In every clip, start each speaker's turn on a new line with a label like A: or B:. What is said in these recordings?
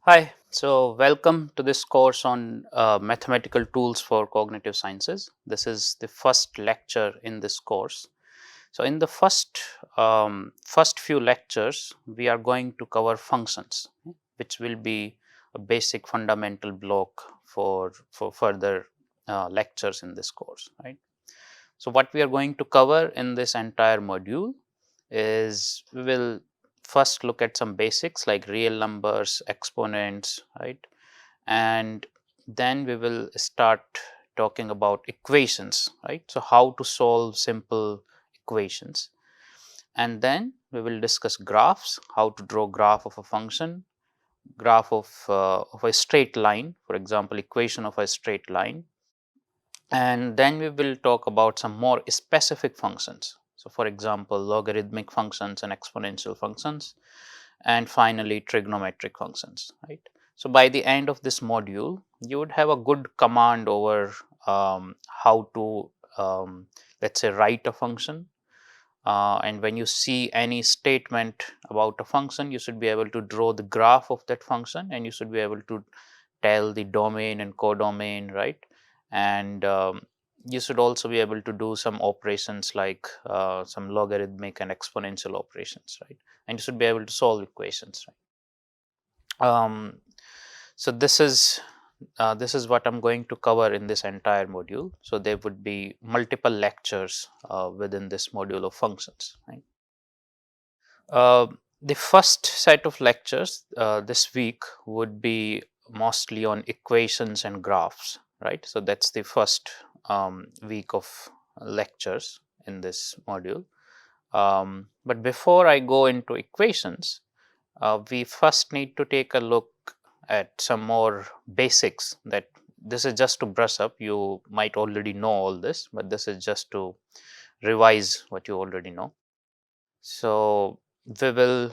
A: Hi, so welcome to this course on mathematical tools for cognitive sciences. This is the first lecture in this course. So, in the first few lectures, we are going to cover functions, which will be a basic fundamental block for further lectures in this course, right? So, what we are going to cover in this entire module is we will first look at some basics like real numbers, exponents, right? And then we will start talking about equations, right? So, how to solve simple equations. And then we will discuss graphs, how to draw graph of a function, graph of a straight line, for example, equation of a straight line, and then we will talk about some more specific functions. So, for example, logarithmic functions and exponential functions, and finally trigonometric functions, right? So, by the end of this module, you would have a good command over how to let's say write a function, and when you see any statement about a function, you should be able to draw the graph of that function, and you should be able to tell the domain and codomain, right? And you should also be able to do some operations like some logarithmic and exponential operations, right? And you should be able to solve equations, right? So this is what I'm going to cover in this entire module. So there would be multiple lectures within this module of functions, right? Uh, the first set of lectures this week would be mostly on equations and graphs, right? So that's the first week of lectures in this module. But before I go into equations, we first need to take a look at some more basics. That this is just to brush up. You might already know all this, but this is just to revise what you already know. So we will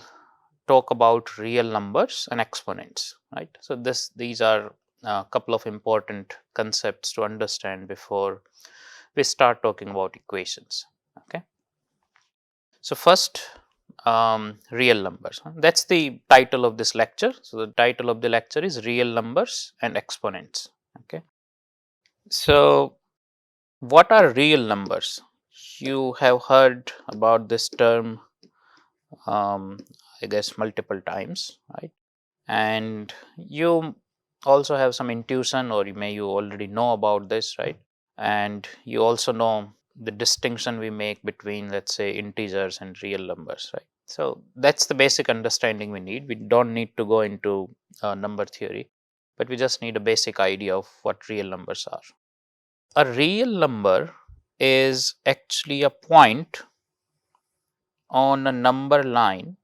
A: talk about real numbers and exponents, right? So these are a couple of important concepts to understand before we start talking about equations. Okay. So first, real numbers. That's the title of this lecture. So the title of the lecture is real numbers and exponents. Okay. So what are real numbers? You have heard about this term, um, I guess, multiple times, right? And you also have some intuition, or you already know about this, right? And you also know the distinction we make between, let's say, integers and real numbers, right? So that's the basic understanding we need. We don't need to go into number theory, but we just need a basic idea of what real numbers are. A real number is actually a point on a number line,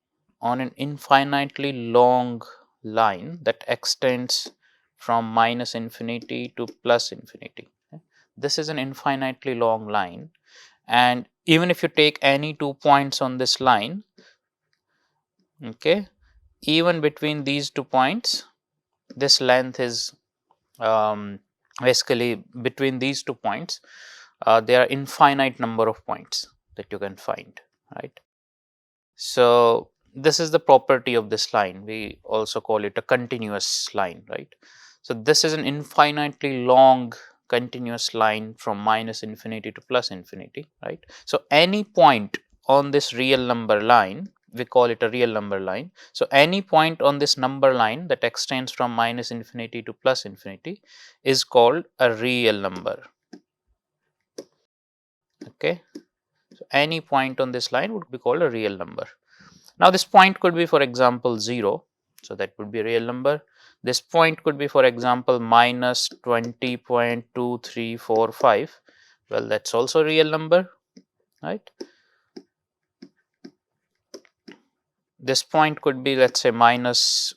A: on an infinitely long line that extends from minus infinity to plus infinity. Okay. This is an infinitely long line, and even if you take any 2 points on this line, okay, even between these 2 points, this length is basically between these 2 points, there are infinite number of points that you can find, right? So this is the property of this line. We also call it a continuous line, right? So this is an infinitely long continuous line from minus infinity to plus infinity, right? So any point on this real number line, we call it a real number line. So any point on this number line that extends from minus infinity to plus infinity is called a real number. Okay. So any point on this line would be called a real number. Now this point could be, for example, 0, so that would be a real number. This point could be, for example, minus 20.2345. Well, that's also a real number, right? This point could be, let's say, minus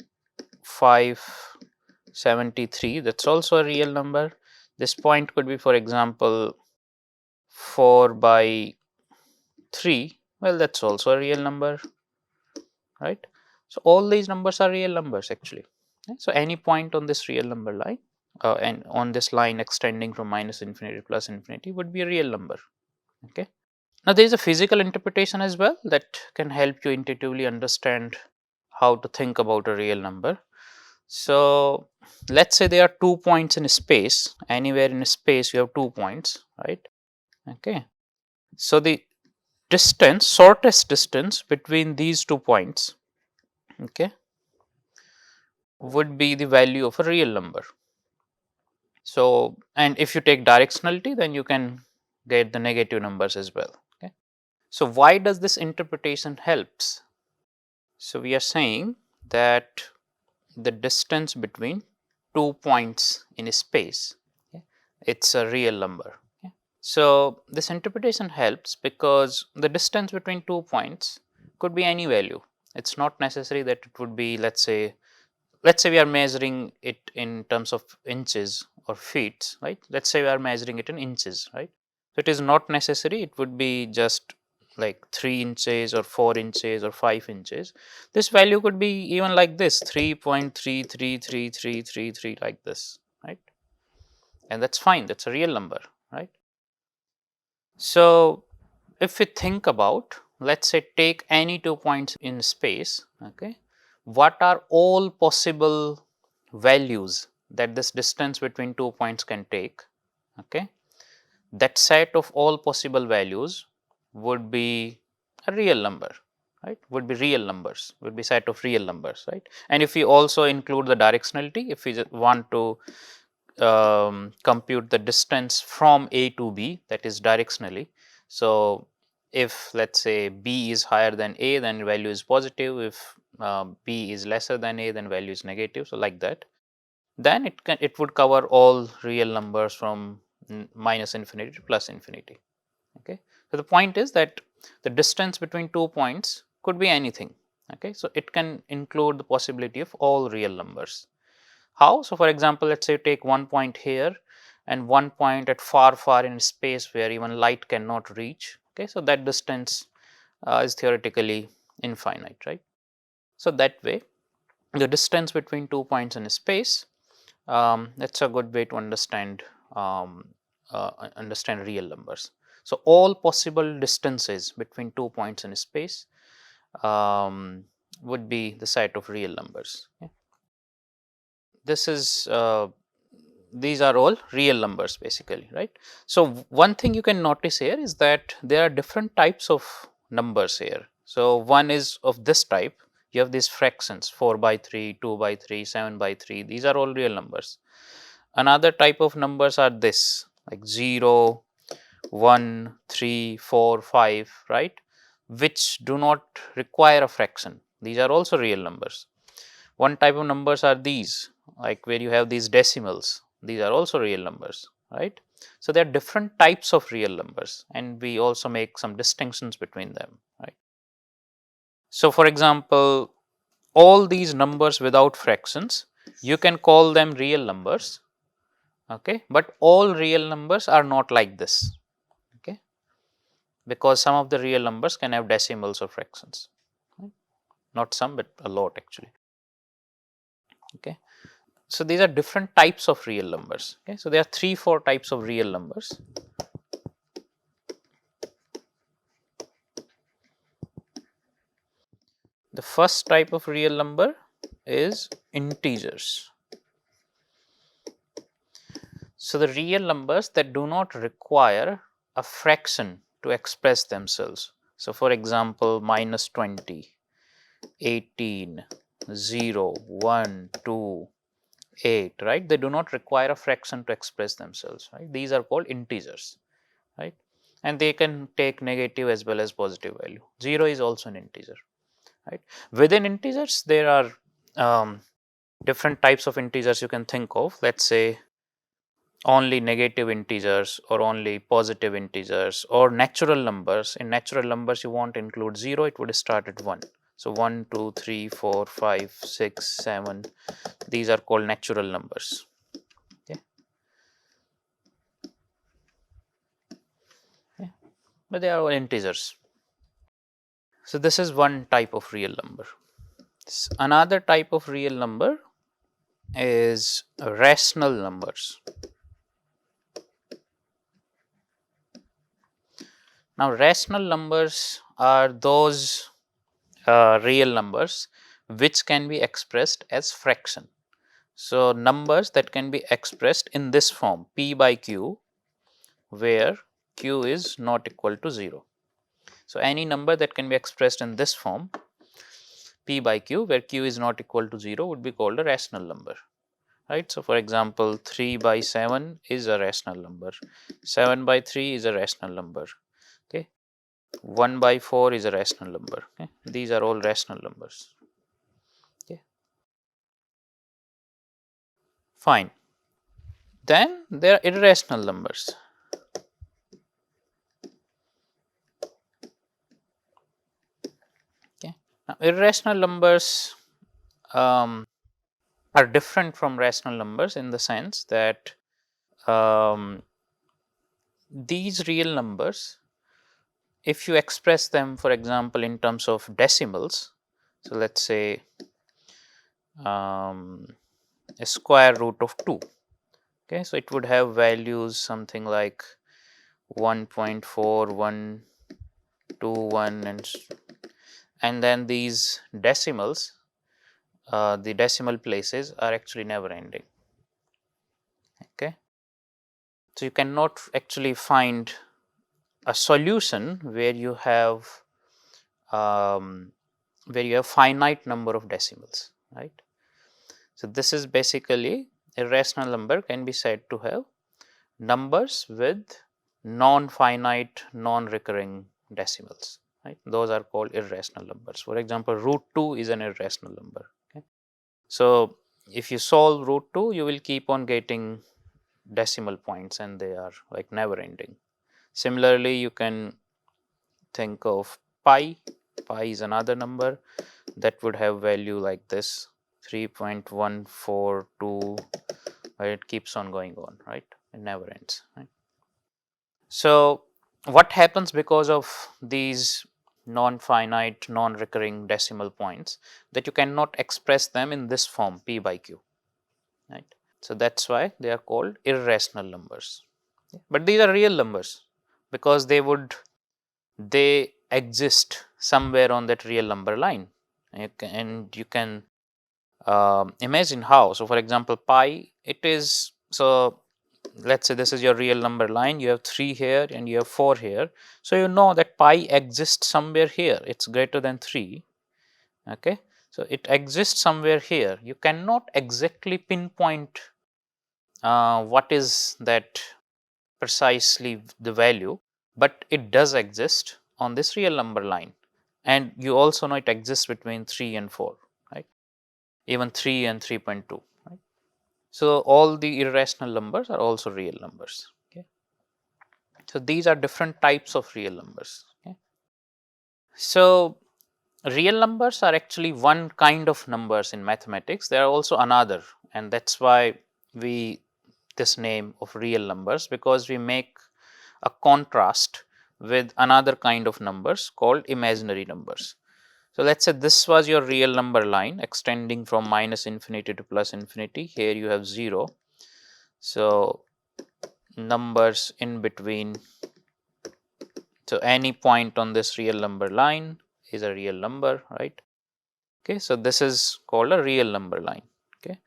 A: 573. That's also a real number. This point could be, for example, 4 by 3. Well, that's also a real number, right? So all these numbers are real numbers actually. So any point on this real number line, and on this line extending from minus infinity to plus infinity, would be a real number. Okay. Now there is a physical interpretation as well that can help you intuitively understand how to think about a real number. So let's say there are 2 points in space. Anywhere in space you have 2 points, right? Okay. So the distance, shortest distance between these 2 points, okay, would be the value of a real number. So, and if you take directionality, then you can get the negative numbers as well. Okay. So why does this interpretation helps? So we are saying that the distance between 2 points in a space, okay, it's a real number. Okay. So this interpretation helps because the distance between 2 points could be any value. It's not necessary that it would be, let's say we are measuring it in terms of inches or feet, right? Let's say we are measuring it in inches, right? So it is not necessary, it would be just like 3 inches or 4 inches or 5 inches. This value could be even like this 3.3333333 like this, right? And that's fine, that's a real number, right? So if we think about, let's say take any 2 points in space, okay, what are all possible values that this distance between 2 points can take, okay, that set of all possible values would be a real number, right, would be real numbers, would be set of real numbers, right. And if we also include the directionality, if we want to compute the distance from A to B, that is directionally. So if let's say B is higher than A, then value is positive. If B is lesser than A, then value is negative. So like that, then it would cover all real numbers from minus infinity to plus infinity. Okay. So the point is that the distance between 2 points could be anything. Okay. So it can include the possibility of all real numbers. How? So for example, let's say take one point here and one point at far in space where even light cannot reach. Okay, so that distance is theoretically infinite, right? So that way, the distance between 2 points in space, that's a good way to um, understand real numbers. So all possible distances between 2 points in space would be the set of real numbers. Okay. This is these are all real numbers basically, right. So one thing you can notice here is that there are different types of numbers here. So one is of this type, you have these fractions 4 by 3, 2 by 3, 7 by 3, these are all real numbers. Another type of numbers are this, like 0, 1, 3, 4, 5, right, which do not require a fraction, these are also real numbers. One type of numbers are these, like where you have these decimals, these are also real numbers, right. So there are different types of real numbers and we also make some distinctions between them, right. So for example, all these numbers without fractions, you can call them real numbers, okay, but all real numbers are not like this, okay, because some of the real numbers can have decimals or fractions, right? Not some but a lot actually, okay. So these are different types of real numbers. Okay, so there are 3-4 types of real numbers. The first type of real number is integers. So the real numbers that do not require a fraction to express themselves. So for example, minus 20, 18, 0, 1, 2, 8, right? They do not require a fraction to express themselves, right? These are called integers, right? And they can take negative as well as positive value. 0 is also an integer, right? Within integers, there are different types of integers you can think of. Let's say only negative integers or only positive integers or natural numbers. In natural numbers, you won't include 0, it would start at 1. So 1, 2, 3, 4, 5, 6, 7, these are called natural numbers. Okay. Yeah. But they are all integers. So this is one type of real number. Another type of real number is rational numbers. Now rational numbers are those real numbers which can be expressed as fraction. So, numbers that can be expressed in this form p by q, where q is not equal to 0. So, any number that can be expressed in this form p by q, where q is not equal to 0, would be called a rational number, right. So, for example, 3 by 7 is a rational number, 7 by 3 is a rational number, okay. 1 by 4 is a rational number, okay. These are all rational numbers, okay. Fine. Then there are irrational numbers. Okay. Now, irrational numbers are different from rational numbers in the sense that um, these real numbers, if you express them, for example, in terms of decimals, so let's say a square root of 2, okay, so it would have values something like 1.4121, and then these decimals, the decimal places are actually never ending, okay. So, you cannot actually find a solution where you have finite number of decimals, right. So, this is basically irrational number can be said to have numbers with non-finite, non-recurring decimals, right. Those are called irrational numbers. For example, root 2 is an irrational number, okay. So, if you solve root 2, you will keep on getting decimal points and they are like never ending. Similarly, you can think of pi. Pi is another number that would have value like this, 3.142, where it keeps on going on, right. It never ends, right. So, what happens because of these non-finite, non-recurring decimal points, that you cannot express them in this form p by q, right. So, that is why they are called irrational numbers, but these are real numbers because they exist somewhere on that real number line, and you can imagine how. So, for example, pi, it is, so let's say this is your real number line, you have 3 here and you have 4 here. So, you know that pi exists somewhere here, it is greater than 3, okay. So, it exists somewhere here, you cannot exactly pinpoint what is that precisely the value, but it does exist on this real number line, and you also know it exists between 3 and 4, right, even 3 and 3.2, right. So, all the irrational numbers are also real numbers, okay. So, these are different types of real numbers, okay. So, real numbers are actually one kind of numbers in mathematics, there are also another, and that is why we this name of real numbers, because we make a contrast with another kind of numbers called imaginary numbers. So, let us say this was your real number line extending from minus infinity to plus infinity, here you have 0. So, numbers in between, so any point on this real number line is a real number, right. Okay, so this is called a real number line, okay.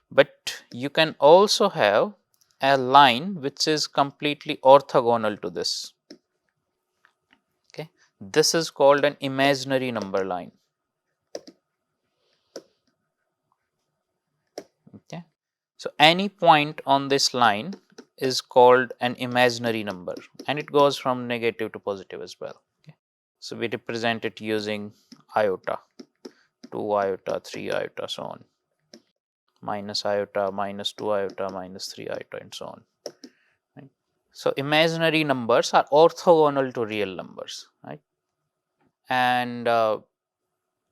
A: But you can also have a line which is completely orthogonal to this, okay. This is called an imaginary number line, okay. So, any point on this line is called an imaginary number, and it goes from negative to positive as well, okay. So, we represent it using iota, 2 iota, 3 iota, so on, minus iota, minus 2 iota, minus 3 iota, and so on, right. So, imaginary numbers are orthogonal to real numbers, right, and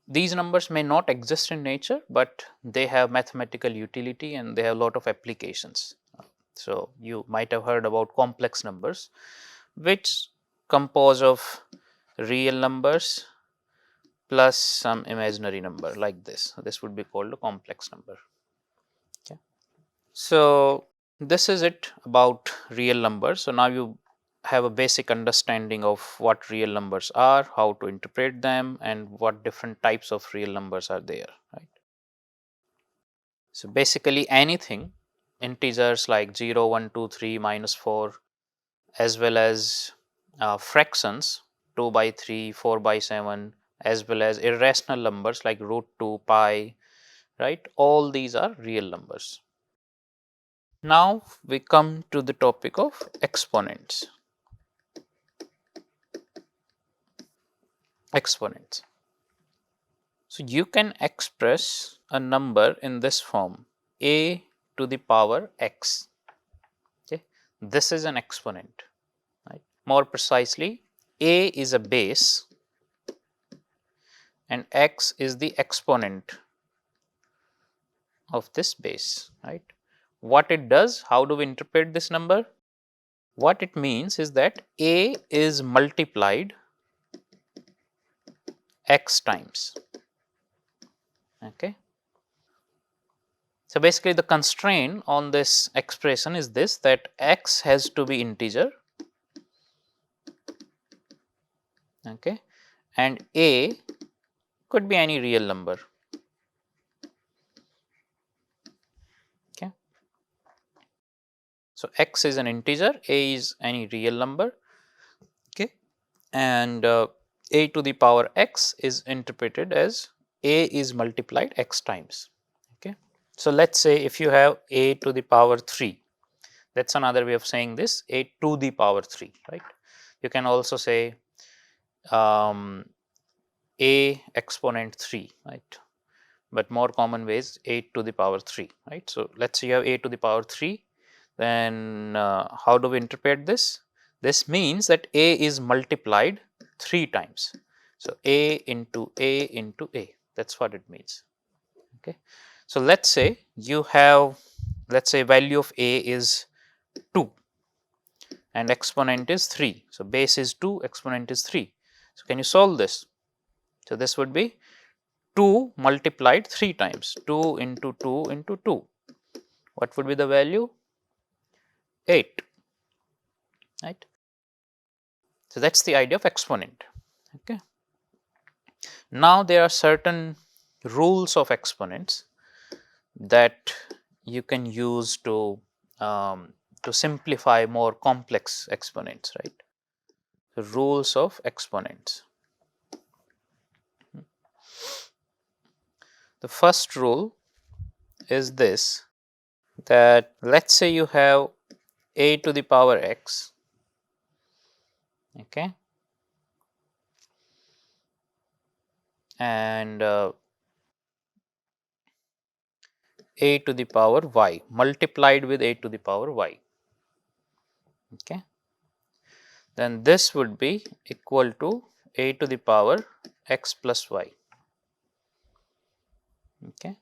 A: these numbers may not exist in nature, but they have mathematical utility and they have a lot of applications. So, you might have heard about complex numbers, which compose of real numbers plus some imaginary number like this. So, this would be called a complex number, okay. So, this is it about real numbers. So, now you have a basic understanding of what real numbers are, how to interpret them, and what different types of real numbers are there, right. So basically anything integers like 0, 1, 2, 3, -4, as well as fractions 2 by 3, 4 by 7, as well as irrational numbers like √2, pi, right? All these are real numbers. Now we come to the topic of exponents. Exponents. So you can express a number in this form, a to the power x. Okay, this is an exponent. Right? More precisely, a is a base and x is the exponent of this base. Right? What it does, how do we interpret this number? What it means is that a is multiplied x times. Okay. So basically the constraint on this expression is this, that x has to be integer, okay, and a could be any real number. Okay. So x is an integer, a is any real number, okay, and a to the power x is interpreted as a is multiplied x times. Okay. So let's say if you have a to the power 3, that's another way of saying this, a to the power 3, right? You can also say a exponent 3, right? But more common ways 8 to the power 3, right? So let's say you have a to the power 3, then how do we interpret this? This means that a is multiplied 3 times. So a into a into a, that's what it means. Okay. So let's say you have, let's say value of a is 2 and exponent is 3. So base is 2, exponent is 3. So can you solve this? So this would be 2 multiplied 3 times, 2 into 2 into 2. What would be the value? 8, right? So that's the idea of exponent. Okay. Now there are certain rules of exponents that you can use to simplify more complex exponents, right? The rules of exponents. The first rule is this, that let's say you have a to the power x, okay, and a to the power y multiplied with a to the power y, okay, then this would be equal to a to the power x plus y. Okay.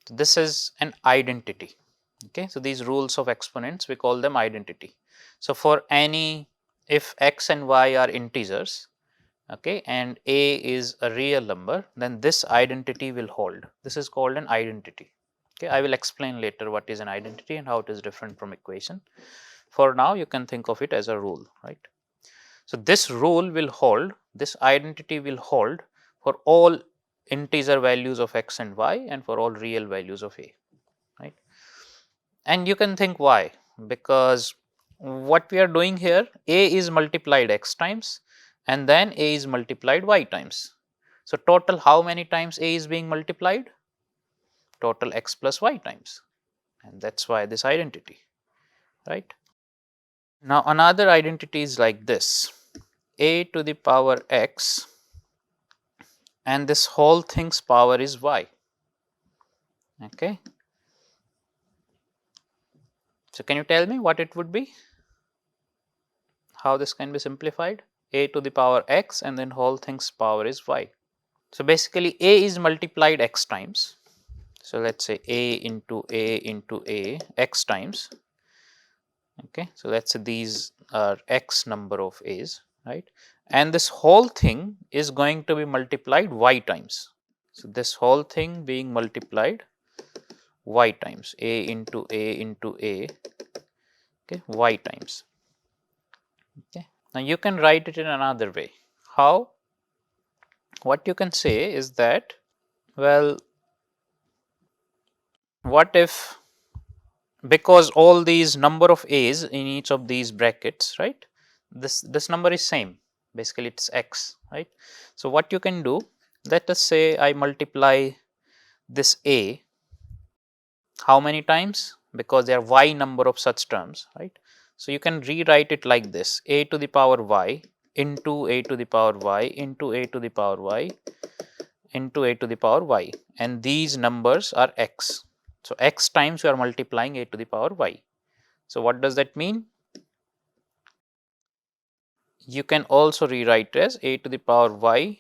A: So this is an identity. Okay. So these rules of exponents, we call them identity. So for any, if x and y are integers, okay, and a is a real number, then this identity will hold. This is called an identity. Okay. I will explain later what is an identity and how it is different from equation. For now, you can think of it as a rule, right? So this rule will hold, this identity will hold for all integer values of x and y and for all real values of a, right? And you can think why, because what we are doing here, a is multiplied x times and then a is multiplied y times. So total how many times a is being multiplied? Total x plus y times, and that's why this identity, right? Now another identity is like this, a to the power x and this whole thing's power is y. Okay. So can you tell me what it would be? How this can be simplified? A to the power x and then whole thing's power is y. So basically a is multiplied x times. So let's say a into a x times. Okay. So let's say these are x number of a's, right? And this whole thing is going to be multiplied y times. So this whole thing being multiplied y times, a into a, okay, y times. Okay. Now you can write it in another way. How? What you can say is that, well, what if, because all these number of a's in each of these brackets, right, this number is same, basically it's x, right. So what you can do, let us say I multiply this a how many times, because there are y number of such terms, right. So you can rewrite it like this: a to the power y into a to the power y into a to the power y into a to the power y, and these numbers are x. So x times you are multiplying a to the power y. So what does that mean? You can also rewrite as a to the power y,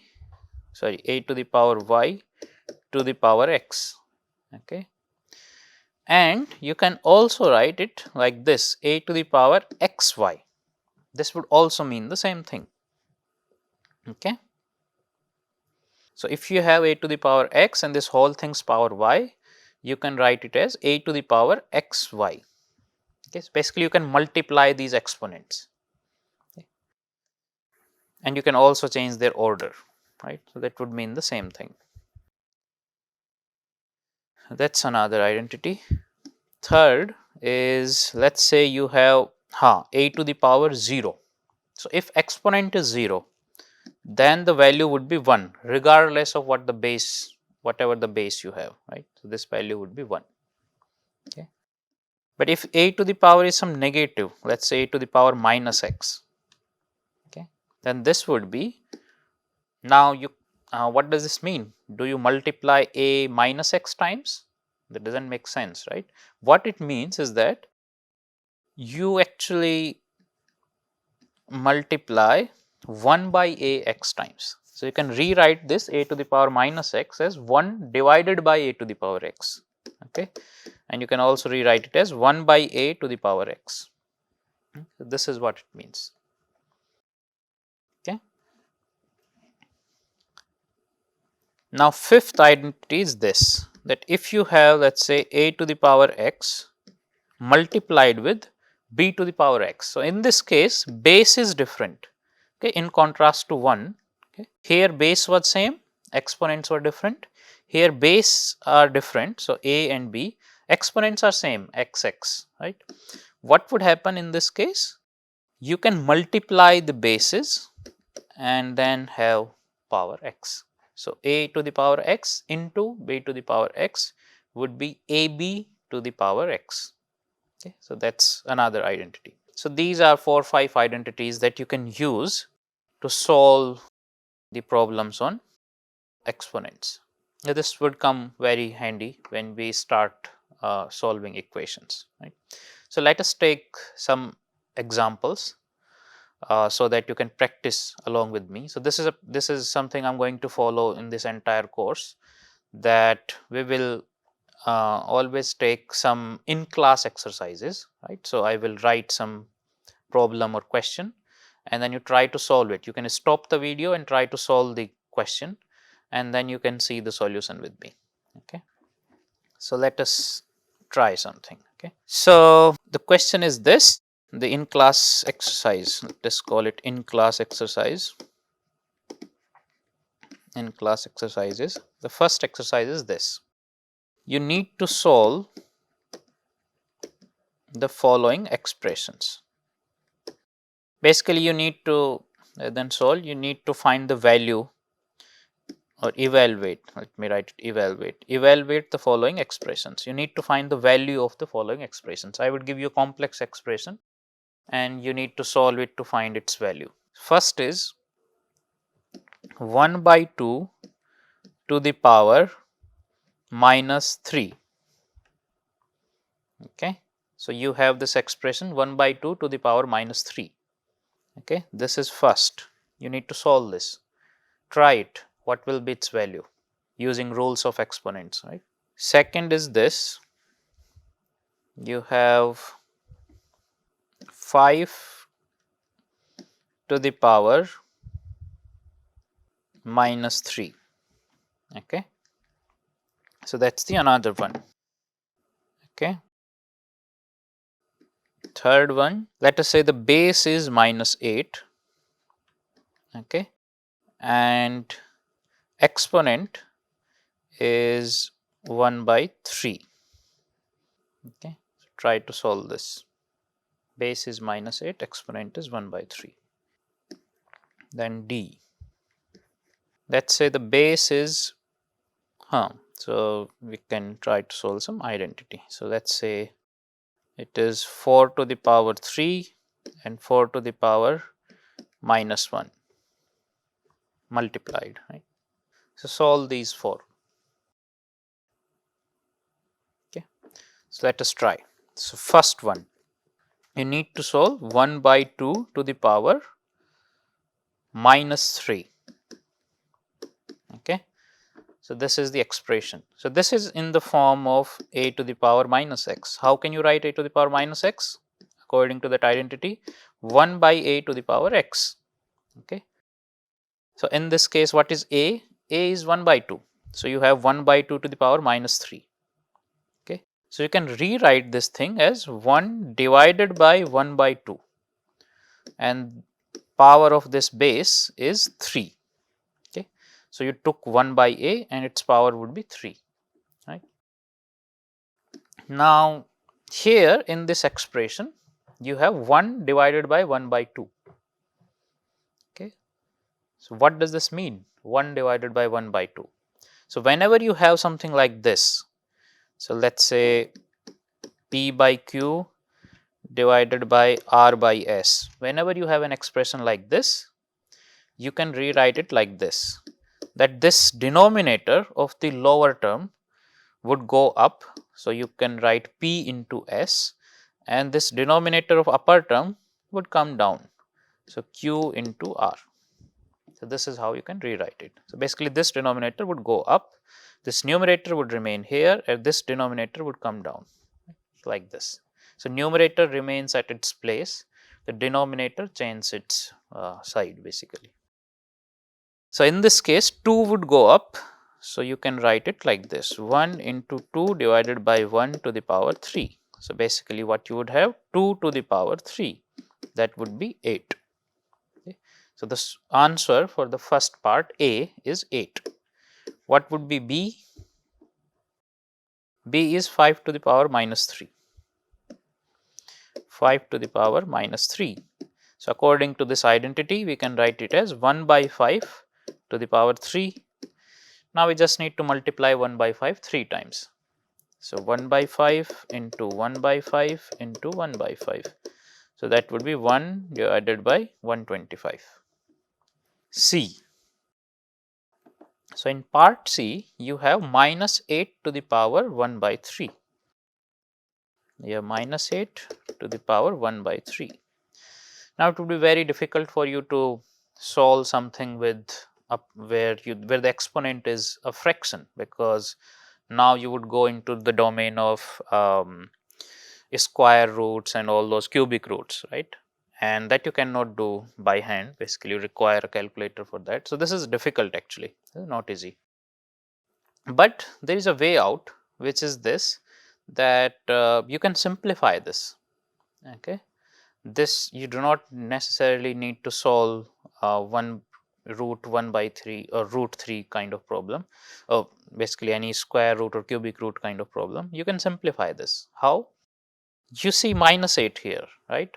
A: sorry, a to the power y to the power x, okay. And you can also write it like this: a to the power xy. This would also mean the same thing, okay. So if you have a to the power x and this whole thing's power y, you can write it as a to the power xy. Okay, so basically you can multiply these exponents, okay? And you can also change their order, right? So that would mean the same thing. That's another identity. Third is, let's say you have a to the power 0. So if exponent is 0, then the value would be 1 regardless of what the base, whatever the base you have, right. So this value would be 1, okay. But if a to the power is some negative, let's say a to the power minus x, okay, then this would be, now you, what does this mean? Do you multiply a minus x times? That doesn't make sense, right. What it means is that you actually multiply 1 by a x times. So you can rewrite this a to the power minus x as 1 divided by a to the power x, okay, and you can also rewrite it as 1 by a to the power x. So this is what it means, okay. Now fifth identity is this, that if you have, let's say, a to the power x multiplied with b to the power x. So in this case base is different, okay, in contrast to 1, okay. Here base was same, exponents were different. Here base are different, so a and b, exponents are same, xx, right. What would happen in this case? You can multiply the bases and then have power x. So a to the power x into b to the power x would be ab to the power x. Okay, so that's another identity. So these are 4 or 5 identities that you can use to solve the problems on exponents. Now this would come very handy when we start solving equations, right. So let us take some examples so that you can practice along with me. So this is something I'm going to follow in this entire course, that we will always take some in class exercises, right. So I will write some problem or question and then you try to solve it. You can stop the video and try to solve the question and then you can see the solution with me, okay. So let us try something, okay. So the question is this, the in class exercise, let's call it in class exercise. In class exercises, the first exercise is this: you need to solve the following expressions. Basically you need to then solve, you need to find the value or evaluate, let me write it, evaluate the following expressions. You need to find the value of the following expressions. I would give you a complex expression and you need to solve it to find its value. First is 1 by 2 to the power minus 3, okay. So you have this expression 1 by 2 to the power minus 3, okay. This is first, you need to solve this, try it, what will be its value using rules of exponents, right. Second is this, you have 5 to the power minus 3, okay. So that's the another one, okay. Third one, let us say the base is minus 8, okay, and exponent is 1 by 3, Okay, so try to solve this. Base is -8, exponent is 1/3. Then D. Let's say the base is, so we can try to solve some identity. So let's say it is 4 to the power 3 and 4 to the power -1 multiplied, right? So solve these four. Okay, so let us try. So first one, you need to solve 1/2 to the power -3. Okay, so this is the expression. So this is in the form of a to the power -x. How can you write a to the power -x? According to that identity, 1 by a to the power x. Okay, so in this case, what is a? A is 1/2. So you have 1/2 to the power -3. Okay, so you can rewrite this thing as 1 divided by 1/2, and power of this base is 3. Okay, so you took 1 by a and its power would be 3, right? Now here in this expression you have 1 divided by 1/2. Okay, so what does this mean? 1 divided by 1/2. So whenever you have something like this, so let's say p by q divided by r by s, whenever you have an expression like this, you can rewrite it like this, that this denominator of the lower term would go up. So you can write p into s, and this denominator of upper term would come down. So q into r. So this is how you can rewrite it. So basically this denominator would go up, this numerator would remain here, and this denominator would come down like this. So numerator remains at its place, the denominator changes its side basically. So in this case 2 would go up, so you can write it like this, 1 into 2 divided by 1 to the power 3. So basically what you would have, 2 to the power 3, that would be 8. Okay. So this answer for the first part A is 8. What would be B? B is 5 to the power -3. 5 to the power -3. So according to this identity, we can write it as 1 by 5 to the power 3. Now we just need to multiply 1 by 5 3 times. So 1 by 5 into 1 by 5 into 1 by 5. So that would be 1 divided by 125. C. So in part C, you have -8 to the power 1 by 3. You have -8 to the power 1 by 3. Now it would be very difficult for you to solve something with where the exponent is a fraction, because now you would go into the domain of square roots and all those cubic roots, right? And that you cannot do by hand. Basically, you require a calculator for that. So this is difficult actually, not easy. But there is a way out, which is this, that you can simplify this. Okay, this you do not necessarily need to solve one root 1 by 3 or root 3 kind of problem, or basically any square root or cubic root kind of problem. You can simplify this. How? You see -8 here, right?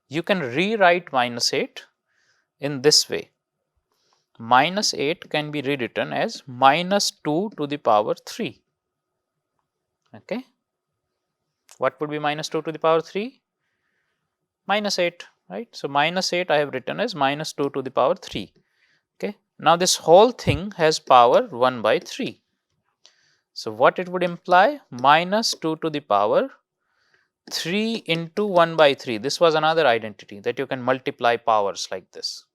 A: You can rewrite -8 in this way. -8 can be rewritten as -2 to the power 3. Okay, what would be -2 to the power 3? -8, right? So -8 I have written as -2 to the power 3. Okay, now this whole thing has power 1 by 3. So what it would imply? -2 to the power 3 into 1 by 3. This was another identity that you can multiply powers like this,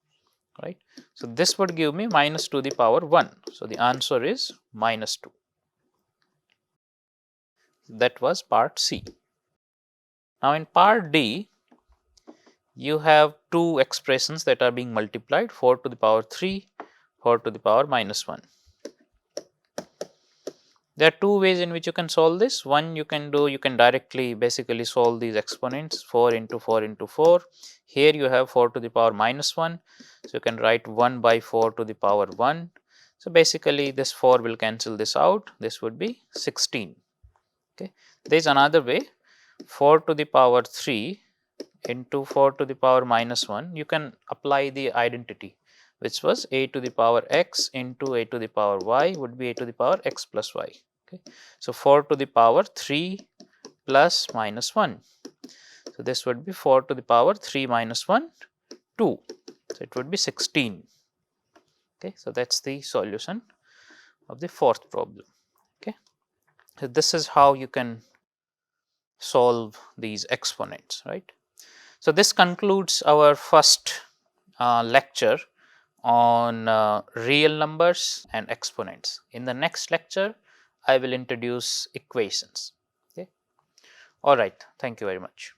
A: right? So this would give me -2 to the power 1. So the answer is -2. That was part C. Now in part D, you have two expressions that are being multiplied, 4 to the power 3, 4 to the power -1. There are two ways in which you can solve this. One, you can directly basically solve these exponents, 4 into 4 into 4. Here you have 4 to the power -1. So you can write 1 by 4 to the power 1. So basically this 4 will cancel this out. This would be 16. Okay. There is another way, 4 to the power 3 into 4 to the power minus 1, you can apply the identity, which was a to the power x into a to the power y would be a to the power x plus y. Okay. So, 4 to the power 3 plus minus 1. So, this would be 4 to the power 3 minus 1, 2. So, it would be 16. Okay. So, that is the solution of the fourth problem. Okay. So, this is how you can solve these exponents, right. So, this concludes our first lecture on real numbers and exponents. In the next lecture, I will introduce equations. Okay. All right. Thank you very much.